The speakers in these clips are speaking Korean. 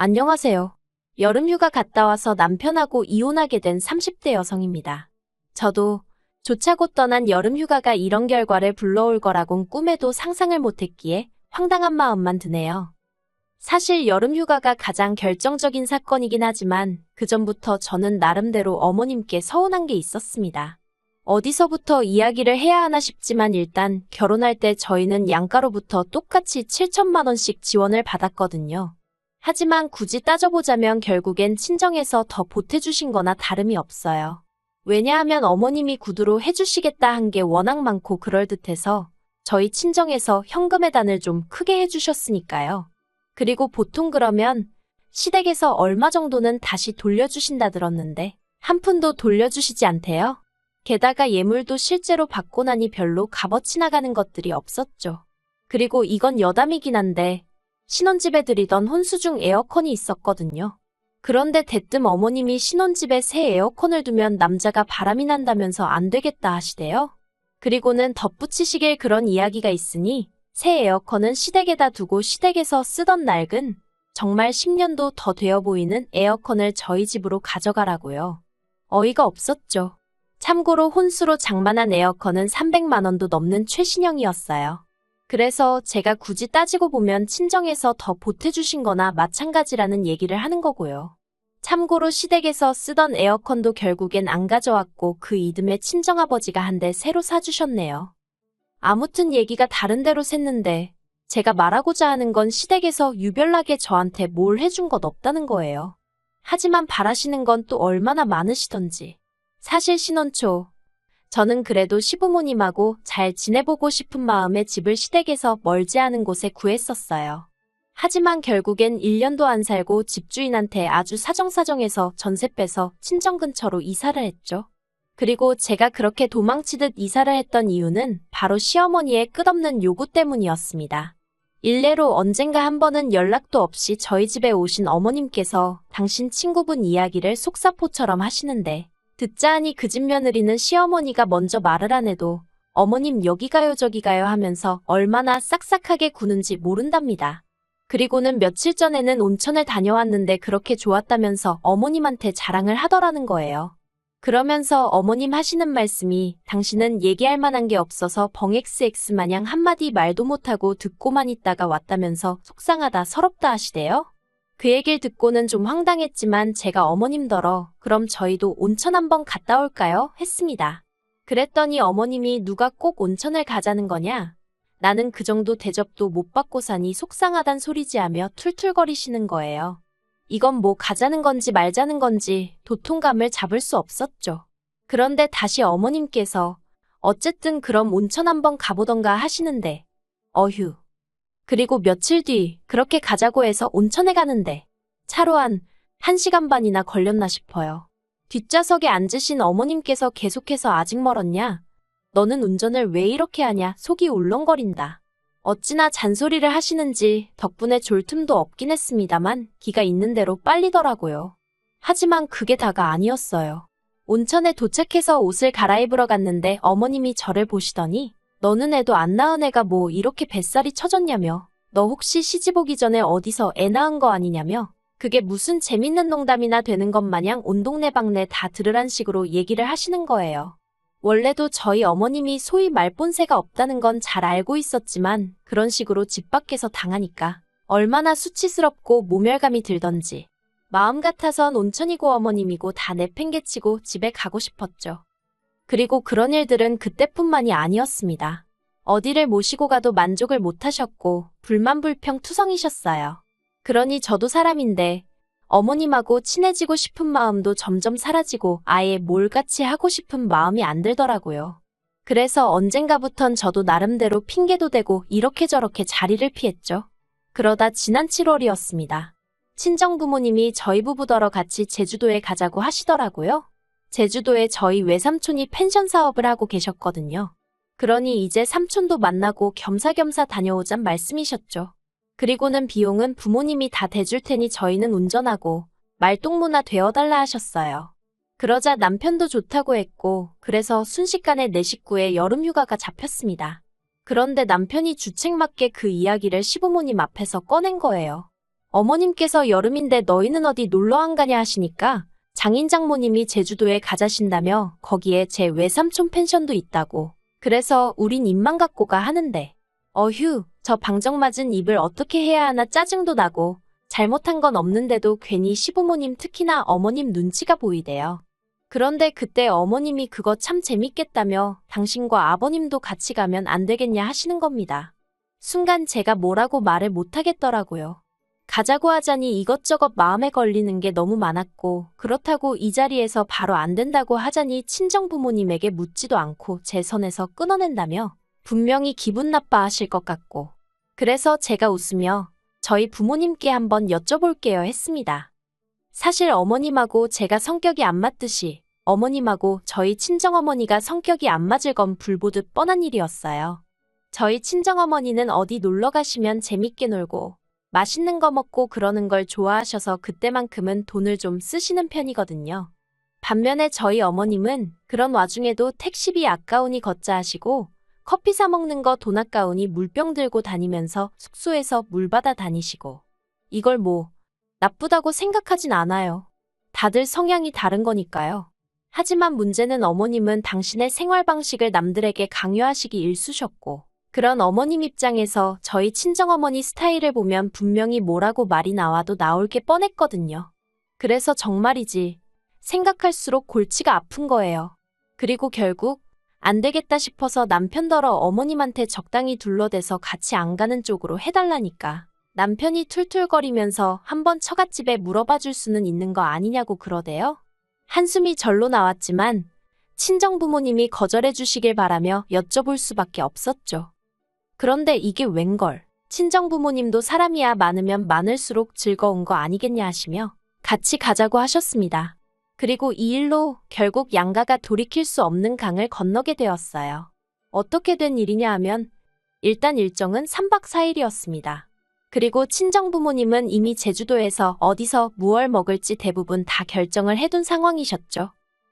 안녕하세요. 여름휴가 갔다 와서 남편하고 이혼하게 된 30대 여성입니다. 저도 조차고 떠난 여름휴가가 이런 결과를 불러올 거라곤 꿈에도 상상을 못했기에 황당한 마음만 드네요. 사실 여름휴가가 가장 결정적인 사건이긴 하지만 그전부터 저는 나름대로 어머님께 서운한 게 있었습니다. 어디서부터 이야기를 해야 하나 싶지만 일단 결혼할 때 저희는 양가로부터 똑같이 7천만 원씩 지원을 받았거든요. 하지만 굳이 따져보자면 결국엔 친정에서 더 보태주신 거나 다름이 없어요. 왜냐하면 어머님이 구두로 해주시겠다 한 게 워낙 많고 그럴듯해서 저희 친정에서 현금의 단을 좀 크게 해주셨으니까요. 그리고 보통 그러면 시댁에서 얼마 정도는 다시 돌려주신다 들었는데 한 푼도 돌려주시지 않대요. 게다가 예물도 실제로 받고 나니 별로 값어치 나가는 것들이 없었죠. 그리고 이건 여담이긴 한데 신혼집에 들이던 혼수중 에어컨이 있었거든요. 그런데 대뜸 어머님이 신혼집에 새 에어컨을 두면 남자가 바람이 난다면서 안 되겠다 하시대요. 그리고는 덧붙이시길 그런 이야기가 있으니 새 에어컨은 시댁에다 두고 시댁에서 쓰던 낡은 정말 10년도 더 되어 보이는 에어컨을 저희 집으로 가져가라고요. 어이가 없었죠. 참고로 혼수로 장만한 에어컨은 300만 원도 넘는 최신형이었어요. 그래서 제가 굳이 따지고 보면 친정에서 더 보태주신 거나 마찬가지라는 얘기를 하는 거고요. 참고로 시댁에서 쓰던 에어컨도 결국엔 안 가져왔고 그 이듬해 친정아버지가 한 대 새로 사주셨네요. 아무튼 얘기가 다른 데로 샜는데 제가 말하고자 하는 건 시댁에서 유별나게 저한테 뭘 해준 것 없다는 거예요. 하지만 바라시는 건 또 얼마나 많으시던지. 사실 신혼 초 저는 그래도 시부모님하고 잘 지내보고 싶은 마음에 집을 시댁에서 멀지 않은 곳에 구했었어요. 하지만 결국엔 1년도 안 살고 집주인한테 아주 사정사정해서 전세 빼서 친정 근처로 이사를 했죠. 그리고 제가 그렇게 도망치듯 이사를 했던 이유는 바로 시어머니의 끝없는 요구 때문이었습니다. 일례로 언젠가 한 번은 연락도 없이 저희 집에 오신 어머님께서 당신 친구분 이야기를 속사포처럼 하시는데 듣자 하니 그 집 며느리는 시어머니가 먼저 말을 안 해도 어머님 여기 가요 저기 가요 하면서 얼마나 싹싹하게 구는지 모른답니다. 그리고는 며칠 전에는 온천을 다녀왔는데 그렇게 좋았다면서 어머님한테 자랑을 하더라는 거예요. 그러면서 어머님 하시는 말씀이 당신은 얘기할 만한 게 없어서 벙XX 마냥 한마디 말도 못하고 듣고만 있다가 왔다면서 속상하다 서럽다 하시대요. 그 얘기를 듣고는 좀 황당했지만 제가 어머님더러 그럼 저희도 온천 한번 갔다 올까요? 했습니다. 그랬더니 어머님이 누가 꼭 온천을 가자는 거냐? 나는 그 정도 대접도 못 받고 사니 속상하단 소리지 하며 툴툴거리시는 거예요. 이건 뭐 가자는 건지 말자는 건지 도통감을 잡을 수 없었죠. 그런데 다시 어머님께서 어쨌든 그럼 온천 한번 가보던가 하시는데 어휴. 그리고 며칠 뒤 그렇게 가자고 해서 온천에 가는데 차로 한 1시간 반이나 걸렸나 싶어요. 뒷좌석에 앉으신 어머님께서 계속해서 아직 멀었냐? 너는 운전을 왜 이렇게 하냐? 속이 울렁거린다. 어찌나 잔소리를 하시는지 덕분에 졸 틈도 없긴 했습니다만 기가 있는 대로 빨리더라고요. 하지만 그게 다가 아니었어요. 온천에 도착해서 옷을 갈아입으러 갔는데 어머님이 저를 보시더니 너는 애도 안 낳은 애가 뭐 이렇게 뱃살이 처졌냐며 너 혹시 시집 오기 전에 어디서 애 낳은 거 아니냐며 그게 무슨 재밌는 농담이나 되는 것 마냥 온 동네 방네 다 들으란 식으로 얘기를 하시는 거예요. 원래도 저희 어머님이 소위 말본새가 없다는 건 잘 알고 있었지만 그런 식으로 집 밖에서 당하니까 얼마나 수치스럽고 모멸감이 들던지 마음 같아선 온천이고 어머님이고 다 내팽개치고 집에 가고 싶었죠. 그리고 그런 일들은 그때뿐만이 아니었습니다. 어디를 모시고 가도 만족을 못하셨고 불만불평투성이셨어요. 그러니 저도 사람인데 어머님하고 친해지고 싶은 마음도 점점 사라지고 아예 뭘 같이 하고 싶은 마음이 안 들더라고요. 그래서 언젠가부턴 저도 나름대로 핑계도 대고 이렇게 저렇게 자리를 피했죠. 그러다 지난 7월이었습니다. 친정부모님이 저희 부부더러 같이 제주도에 가자고 하시더라고요. 제주도에 저희 외삼촌이 펜션 사업을 하고 계셨거든요. 그러니 이제 삼촌도 만나고 겸사겸사 다녀오잔 말씀이셨죠. 그리고는 비용은 부모님이 다 대줄 테니 저희는 운전하고 말동무나 되어달라 하셨어요. 그러자 남편도 좋다고 했고 그래서 순식간에 내 식구의 여름휴가가 잡혔습니다. 그런데 남편이 주책맞게 그 이야기를 시부모님 앞에서 꺼낸 거예요. 어머님께서 여름인데 너희는 어디 놀러 안 가냐 하시니까 장인 장모님이 제주도에 가자신다며 거기에 제 외삼촌 펜션도 있다고. 그래서 우린 입만 갖고 가 하는데. 어휴, 저 방정맞은 입을 어떻게 해야 하나 짜증도 나고 잘못한 건 없는데도 괜히 시부모님 특히나 어머님 눈치가 보이대요. 그런데 그때 어머님이 그거 참 재밌겠다며 당신과 아버님도 같이 가면 안 되겠냐 하시는 겁니다. 순간 제가 뭐라고 말을 못하겠더라고요. 가자고 하자니 이것저것 마음에 걸리는 게 너무 많았고 그렇다고 이 자리에서 바로 안 된다고 하자니 친정부모님에게 묻지도 않고 제 선에서 끊어낸다며 분명히 기분 나빠하실 것 같고 그래서 제가 웃으며 저희 부모님께 한번 여쭤볼게요 했습니다. 사실 어머님하고 제가 성격이 안 맞듯이 어머님하고 저희 친정어머니가 성격이 안 맞을 건 불보듯 뻔한 일이었어요. 저희 친정어머니는 어디 놀러 가시면 재밌게 놀고 맛있는 거 먹고 그러는 걸 좋아하셔서 그때만큼은 돈을 좀 쓰시는 편이거든요. 반면에 저희 어머님은 그런 와중에도 택시비 아까우니 걷자 하시고 커피 사 먹는 거 돈 아까우니 물병 들고 다니면서 숙소에서 물 받아 다니시고 이걸 뭐 나쁘다고 생각하진 않아요. 다들 성향이 다른 거니까요. 하지만 문제는 어머님은 당신의 생활 방식을 남들에게 강요하시기 일쑤셨고 그런 어머님 입장에서 저희 친정어머니 스타일을 보면 분명히 뭐라고 말이 나와도 나올 게 뻔했거든요. 그래서 정말이지 생각할수록 골치가 아픈 거예요. 그리고 결국 안 되겠다 싶어서 남편더러 어머님한테 적당히 둘러대서 같이 안 가는 쪽으로 해달라니까 남편이 툴툴거리면서 한번 처갓집에 물어봐 줄 수는 있는 거 아니냐고 그러대요. 한숨이 절로 나왔지만 친정부모님이 거절해 주시길 바라며 여쭤볼 수밖에 없었죠. 그런데 이게 웬걸. 친정부모님도 사람이야 많으면 많을수록 즐거운 거 아니겠냐 하시며 같이 가자고 하셨습니다. 그리고 이 일로 결국 양가가 돌이킬 수 없는 강을 건너게 되었어요. 어떻게 된 일이냐 하면 일단 일정은 3박 4일이었습니다. 그리고 친정부모님은 이미 제주도에서 어디서 무얼 먹을지 대부분 다 결정을 해둔 상황이셨죠.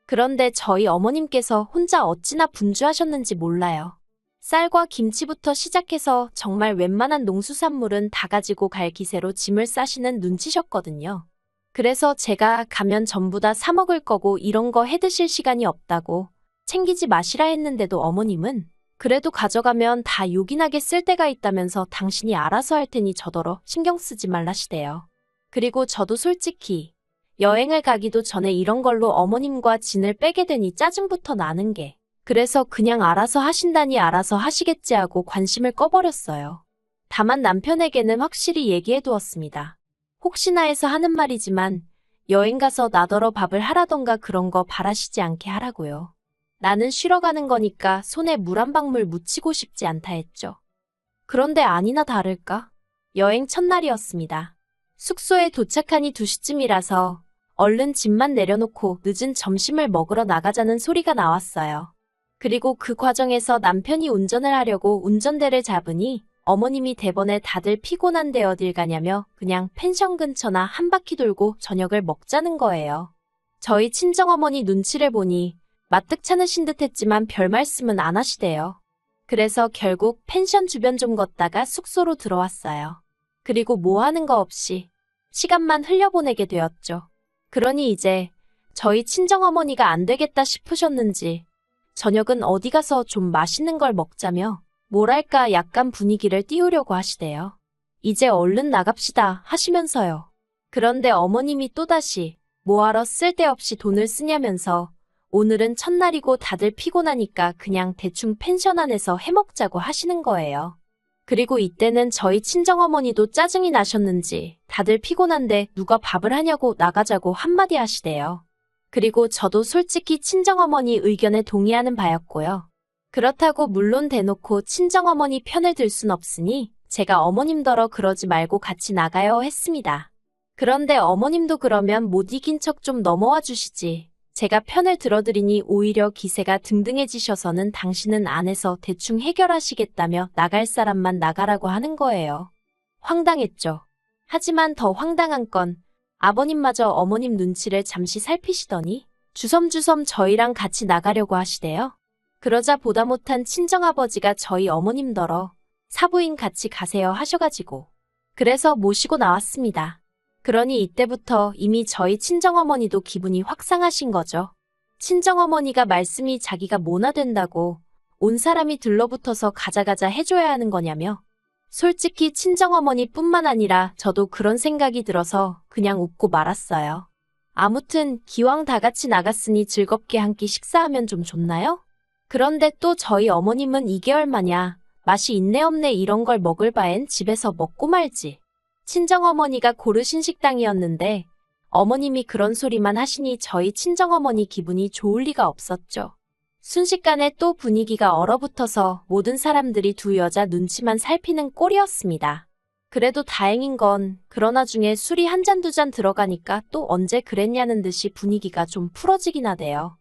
그런데 저희 어머님께서 혼자 어찌나 분주하셨는지 몰라요. 쌀과 김치부터 시작해서 정말 웬만한 농수산물은 다 가지고 갈 기세로 짐을 싸시는 눈치셨거든요. 그래서 제가 가면 전부 다 사 먹을 거고 이런 거 해드실 시간이 없다고 챙기지 마시라 했는데도 어머님은 그래도 가져가면 다 요긴하게 쓸 때가 있다면서 당신이 알아서 할 테니 저더러 신경 쓰지 말라시대요. 그리고 저도 솔직히 여행을 가기도 전에 이런 걸로 어머님과 진을 빼게 되니 짜증부터 나는 게 그래서 그냥 알아서 하신다니 알아서 하시겠지 하고 관심을 꺼버렸어요. 다만 남편에게는 확실히 얘기해 두었습니다. 혹시나 해서 하는 말이지만 여행 가서 나더러 밥을 하라던가 그런 거 바라시지 않게 하라고요. 나는 쉬러 가는 거니까 손에 물 한 방울 묻히고 싶지 않다 했죠. 그런데 아니나 다를까? 여행 첫날이었습니다. 숙소에 도착하니 2시쯤이라서 얼른 짐만 내려놓고 늦은 점심을 먹으러 나가자는 소리가 나왔어요. 그리고 그 과정에서 남편이 운전을 하려고 운전대를 잡으니 어머님이 대번에 다들 피곤한데 어딜 가냐며 그냥 펜션 근처나 한 바퀴 돌고 저녁을 먹자는 거예요. 저희 친정어머니 눈치를 보니 마뜩 차으신 듯 했지만 별 말씀은 안 하시대요. 그래서 결국 펜션 주변 좀 걷다가 숙소로 들어왔어요. 그리고 뭐 하는 거 없이 시간만 흘려보내게 되었죠. 그러니 이제 저희 친정어머니가 안 되겠다 싶으셨는지 저녁은 어디 가서 좀 맛있는 걸 먹자며 뭐랄까 약간 분위기를 띄우려고 하시대요. 이제 얼른 나갑시다 하시면서요. 그런데 어머님이 또다시 뭐하러 쓸데없이 돈을 쓰냐면서 오늘은 첫날이고 다들 피곤하니까 그냥 대충 펜션 안에서 해먹자고 하시는 거예요. 그리고 이때는 저희 친정어머니도 짜증이 나셨는지 다들 피곤한데 누가 밥을 하냐고 나가자고 한마디 하시대요. 그리고 저도 솔직히 친정어머니 의견에 동의하는 바였고요. 그렇다고 물론 대놓고 친정어머니 편을 들 순 없으니 제가 어머님더러 그러지 말고 같이 나가요 했습니다. 그런데 어머님도 그러면 못 이긴 척 좀 넘어와 주시지. 제가 편을 들어드리니 오히려 기세가 등등해지셔서는 당신은 안에서 대충 해결하시겠다며 나갈 사람만 나가라고 하는 거예요. 황당했죠. 하지만 더 황당한 건 아버님마저 어머님 눈치를 잠시 살피시더니 주섬주섬 저희랑 같이 나가려고 하시대요. 그러자 보다 못한 친정아버지가 저희 어머님더러 사부인 같이 가세요 하셔가지고 그래서 모시고 나왔습니다. 그러니 이때부터 이미 저희 친정어머니도 기분이 확 상하신 거죠. 친정어머니가 말씀이 자기가 뭐나 된다고 온 사람이 들러붙어서 가자가자 해줘야 하는 거냐며. 솔직히 친정어머니뿐만 아니라 저도 그런 생각이 들어서 그냥 웃고 말았어요. 아무튼 기왕 다 같이 나갔으니 즐겁게 한 끼 식사하면 좀 좋나요? 그런데 또 저희 어머님은 이게 얼마냐, 맛이 있네 없네 이런 걸 먹을 바엔 집에서 먹고 말지. 친정어머니가 고르신 식당이었는데 어머님이 그런 소리만 하시니 저희 친정어머니 기분이 좋을 리가 없었죠. 순식간에 또 분위기가 얼어붙어서 모든 사람들이 두 여자 눈치만 살피는 꼴이었습니다. 그래도 다행인 건 그러나 중에 술이 한 잔 두 잔 들어가니까 또 언제 그랬냐는 듯이 분위기가 좀 풀어지긴 하대요.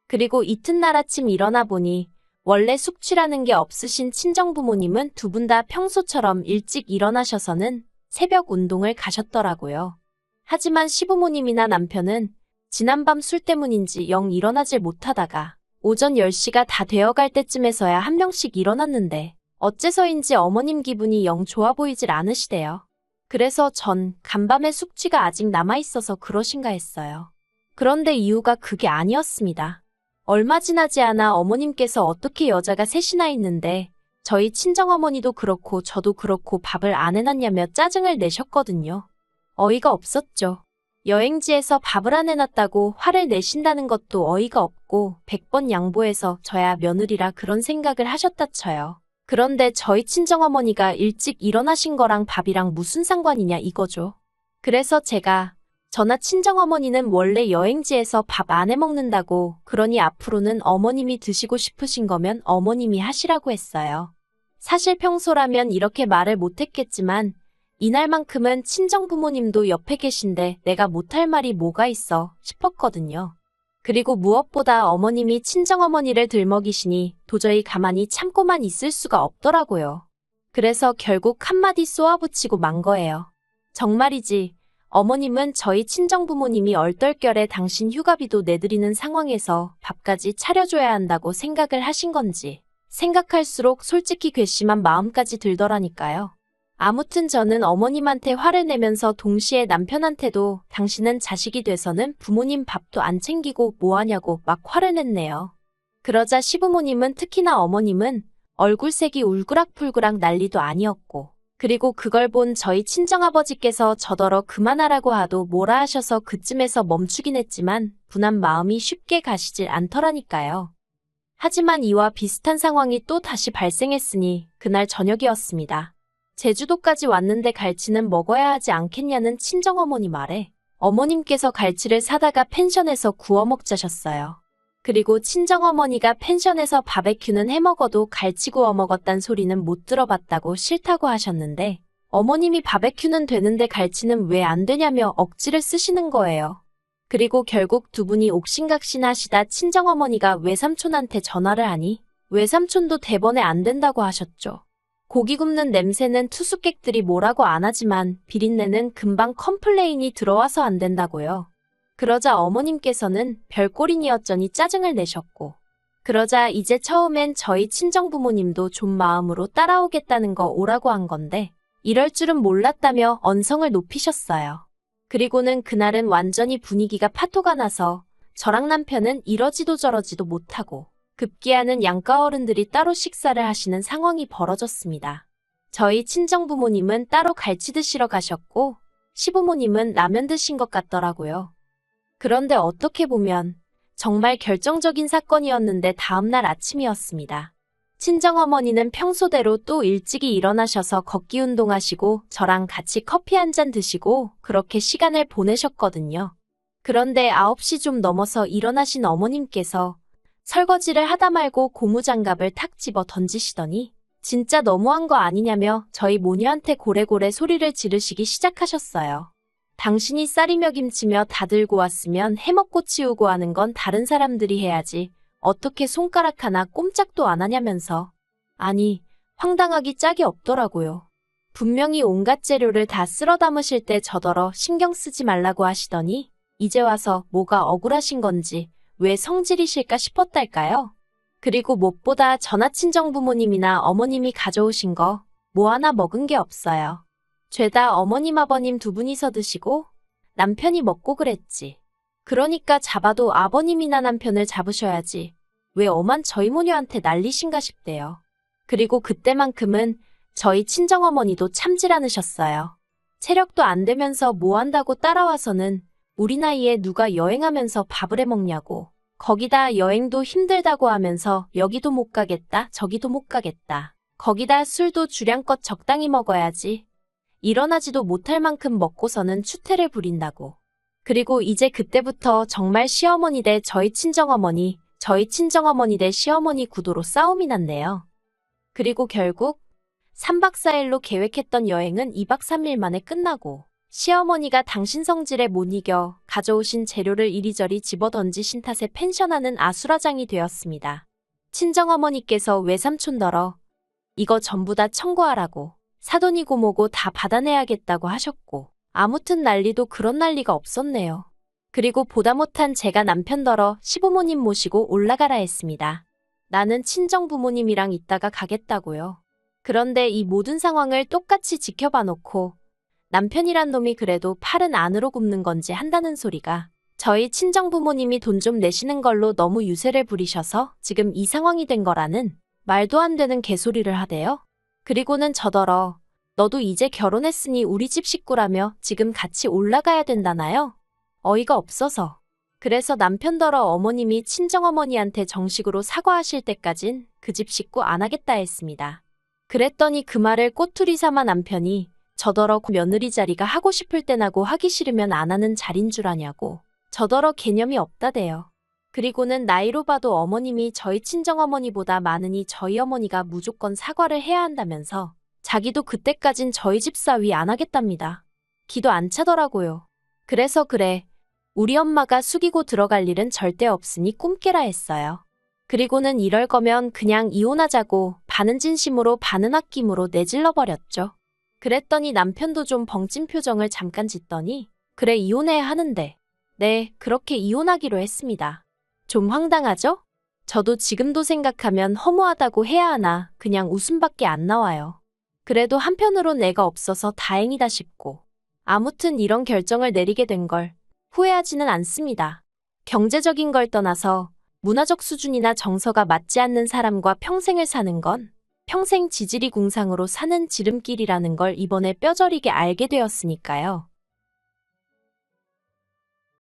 그리고 이튿날 아침 일어나 보니 원래 숙취라는 게 없으신 친정부모님은 두 분 다 평소처럼 일찍 일어나셔서는 새벽 운동을 가셨더라고요. 하지만 시부모님이나 남편은 지난밤 술 때문인지 영 일어나질 못하다가 오전 10시가 다 되어갈 때쯤에서야 한 명씩 일어났는데 어째서인지 어머님 기분이 영 좋아 보이질 않으시대요. 그래서 전 간밤에 숙취가 아직 남아있어서 그러신가 했어요. 그런데 이유가 그게 아니었습니다. 얼마 지나지 않아 어머님께서 어떻게 여자가 셋이나 있는데 저희 친정어머니도 그렇고 저도 그렇고 밥을 안 해놨냐며 짜증을 내셨거든요. 어이가 없었죠. 여행지에서 밥을 안 해놨다고 화를 내신다는 것도 어이가 없고 100번 양보해서 저야 며느리라 그런 생각을 하셨다 쳐요. 그런데 저희 친정어머니가 일찍 일어나신 거랑 밥이랑 무슨 상관이냐 이거죠. 그래서 제가 저나 친정어머니는 원래 여행지에서 밥 안 해먹는다고 그러니 앞으로는 어머님이 드시고 싶으신 거면 어머님이 하시라고 했어요. 사실 평소라면 이렇게 말을 못했겠지만 이날만큼은 친정부모님도 옆에 계신데 내가 못할 말이 뭐가 있어 싶었거든요. 그리고 무엇보다 어머님이 친정어머니를 들먹이시니 도저히 가만히 참고만 있을 수가 없더라고요. 그래서 결국 한마디 쏘아붙이고 만 거예요. 정말이지 어머님은 저희 친정부모님이 얼떨결에 당신 휴가비도 내드리는 상황에서 밥까지 차려줘야 한다고 생각을 하신 건지 생각할수록 솔직히 괘씸한 마음까지 들더라니까요. 아무튼 저는 어머님한테 화를 내면서 동시에 남편한테도 당신은 자식이 돼서는 부모님 밥도 안 챙기고 뭐하냐고 막 화를 냈네요. 그러자 시부모님은 특히나 어머님은 얼굴색이 울그락불그락 난리도 아니었고 그리고 그걸 본 저희 친정아버지께서 저더러 그만하라고 하도 뭐라 하셔서 그쯤에서 멈추긴 했지만 분한 마음이 쉽게 가시질 않더라니까요. 하지만 이와 비슷한 상황이 또 다시 발생했으니 그날 저녁이었습니다. 제주도까지 왔는데 갈치는 먹어야 하지 않겠냐는 친정어머니 말에 어머님께서 갈치를 사다가 펜션에서 구워 먹자셨어요. 그리고 친정어머니가 펜션에서 바베큐는 해먹어도 갈치 구워 먹었단 소리는 못 들어봤다고 싫다고 하셨는데 어머님이 바베큐는 되는데 갈치는 왜 안 되냐며 억지를 쓰시는 거예요. 그리고 결국 두 분이 옥신각신 하시다 친정어머니가 외삼촌한테 전화를 하니 외삼촌도 대번에 안 된다고 하셨죠. 고기 굽는 냄새는 투숙객들이 뭐라고 안 하지만 비린내는 금방 컴플레인이 들어와서 안 된다고요. 그러자 어머님께서는 별꼴이니어쩌니 짜증을 내셨고 그러자 이제 처음엔 저희 친정부모님도 좀 마음으로 따라오겠다는 거 오라고 한 건데 이럴 줄은 몰랐다며 언성을 높이셨어요. 그리고는 그날은 완전히 분위기가 파토가 나서 저랑 남편은 이러지도 저러지도 못하고 급기야는 양가 어른들이 따로 식사를 하시는 상황이 벌어졌습니다. 저희 친정부모님은 따로 갈치 드시러 가셨고 시부모님은 라면 드신 것 같더라고요. 그런데 어떻게 보면 정말 결정적인 사건이었는데 다음날 아침이었습니다. 친정어머니는 평소대로 또 일찍이 일어나셔서 걷기 운동하시고 저랑 같이 커피 한 잔 드시고 그렇게 시간을 보내셨거든요. 그런데 9시 좀 넘어서 일어나신 어머님께서 설거지를 하다 말고 고무장갑을 탁 집어 던지시더니 진짜 너무한 거 아니냐며 저희 모녀한테 고래고래 소리를 지르시기 시작하셨어요. 당신이 쌀이며 김치며 다 들고 왔으면 해먹고 치우고 하는 건 다른 사람들이 해야지 어떻게 손가락 하나 꼼짝도 안 하냐면서. 아니, 황당하기 짝이 없더라고요. 분명히 온갖 재료를 다 쓸어 담으실 때 저더러 신경 쓰지 말라고 하시더니 이제 와서 뭐가 억울하신 건지 왜 성질이실까 싶었달까요? 그리고 무엇보다 전하 친정부모님이나 어머님이 가져오신 거 뭐 하나 먹은 게 없어요. 죄다 어머님 아버님 두 분이서 드시고 남편이 먹고 그랬지. 그러니까 잡아도 아버님이나 남편을 잡으셔야지. 왜 엄한 저희 모녀한테 난리신가 싶대요. 그리고 그때만큼은 저희 친정어머니도 참질 않으셨어요. 체력도 안 되면서 뭐 한다고 따라와서는 우리 나이에 누가 여행하면서 밥을 해 먹냐고. 거기다 여행도 힘들다고 하면서 여기도 못 가겠다, 저기도 못 가겠다. 거기다 술도 주량껏 적당히 먹어야지. 일어나지도 못할 만큼 먹고서는 추태를 부린다고. 그리고 이제 그때부터 정말 시어머니 대 저희 친정어머니, 저희 친정어머니 대 시어머니 구도로 싸움이 났네요. 그리고 결국 3박 4일로 계획했던 여행은 2박 3일 만에 끝나고 시어머니가 당신 성질에 못 이겨 가져오신 재료를 이리저리 집어던지신 탓에 펜션하는 아수라장이 되었습니다. 친정어머니께서 외삼촌더러 이거 전부 다 청구하라고 사돈이고 뭐고 다 받아내야겠다고 하셨고 아무튼 난리도 그런 난리가 없었네요. 그리고 보다 못한 제가 남편더러 시부모님 모시고 올라가라 했습니다. 나는 친정부모님이랑 있다가 가겠다고요. 그런데 이 모든 상황을 똑같이 지켜봐 놓고 남편이란 놈이 그래도 팔은 안으로 굽는 건지 한다는 소리가 저희 친정부모님이 돈 좀 내시는 걸로 너무 유세를 부리셔서 지금 이 상황이 된 거라는 말도 안 되는 개소리를 하대요. 그리고는 저더러 너도 이제 결혼했으니 우리 집 식구라며 지금 같이 올라가야 된다나요? 어이가 없어서. 그래서 남편더러 어머님이 친정어머니한테 정식으로 사과하실 때까진 그 집 식구 안 하겠다 했습니다. 그랬더니 그 말을 꼬투리 삼아 남편이 저더러 며느리 자리가 하고 싶을 땐하고 하기 싫으면 안 하는 자린 줄 아냐고. 저더러 개념이 없다대요. 그리고는 나이로 봐도 어머님이 저희 친정어머니보다 많으니 저희 어머니가 무조건 사과를 해야 한다면서 자기도 그때까진 저희 집 사위 안 하겠답니다. 기도 안 차더라고요. 그래서 그래. 우리 엄마가 숙이고 들어갈 일은 절대 없으니 꿈깨라 했어요. 그리고는 이럴 거면 그냥 이혼하자고 반은 진심으로 반은 아낌으로 내질러 버렸죠. 그랬더니 남편도 좀 벙찐 표정을 잠깐 짓더니 그래 이혼해야 하는데 네 그렇게 이혼하기로 했습니다. 좀 황당하죠? 저도 지금도 생각하면 허무하다고 해야 하나 그냥 웃음밖에 안 나와요. 그래도 한편으론 애가 없어서 다행이다 싶고 아무튼 이런 결정을 내리게 된 걸 후회하지는 않습니다. 경제적인 걸 떠나서 문화적 수준이나 정서가 맞지 않는 사람과 평생을 사는 건 평생 지지리 궁상으로 사는 지름길이라는 걸 이번에 뼈저리게 알게 되었으니까요.